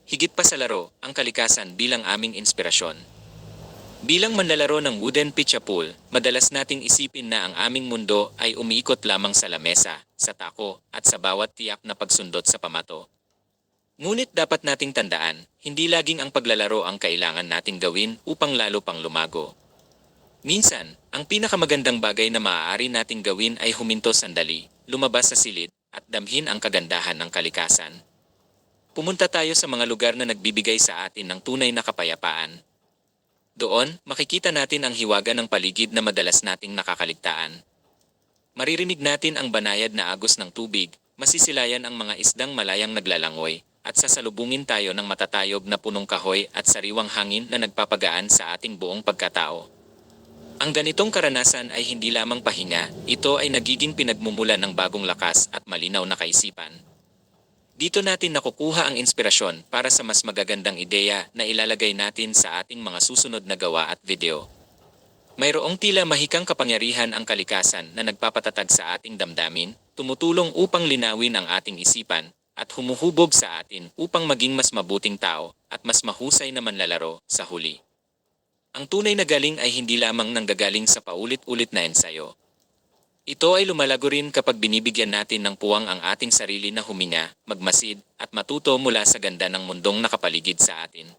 Higit pa sa laro, ang kalikasan bilang aming inspirasyon. Bilang manlalaro ng wooden pitcha pool, madalas nating isipin na ang aming mundo ay umiikot lamang sa lamesa, sa tako, at sa bawat tiyak na pagsundot sa pamato. Ngunit dapat nating tandaan, hindi laging ang paglalaro ang kailangan nating gawin upang lalo pang lumago. Minsan, ang pinakamagandang bagay na maaari nating gawin ay huminto sandali, lumabas sa silid, at damhin ang kagandahan ng kalikasan. Pumunta tayo sa mga lugar na nagbibigay sa atin ng tunay na kapayapaan. Doon, makikita natin ang hiwaga ng paligid na madalas nating nakakaligtaan. Maririnig natin ang banayad na agos ng tubig, masisilayan ang mga isdang malayang naglalangoy, at sasalubungin tayo ng matatayog na punong kahoy at sariwang hangin na nagpapagaan sa ating buong pagkatao. Ang ganitong karanasan ay hindi lamang pahinga, ito ay nagiging pinagmumulan ng bagong lakas at malinaw na kaisipan. Dito natin nakukuha ang inspirasyon para sa mas magagandang ideya na ilalagay natin sa ating mga susunod na gawa at video. Mayroong tila mahikang kapangyarihan ang kalikasan na nagpapatatag sa ating damdamin, tumutulong upang linawin ang ating isipan, at humuhubog sa atin upang maging mas mabuting tao at mas mahusay na manlalaro sa huli. Ang tunay na galing ay hindi lamang nanggagaling sa paulit-ulit na ensayo. Ito ay lumalago rin kapag binibigyan natin ng puwang ang ating sarili na huminga, magmasid, at matuto mula sa ganda ng mundong nakapaligid sa atin.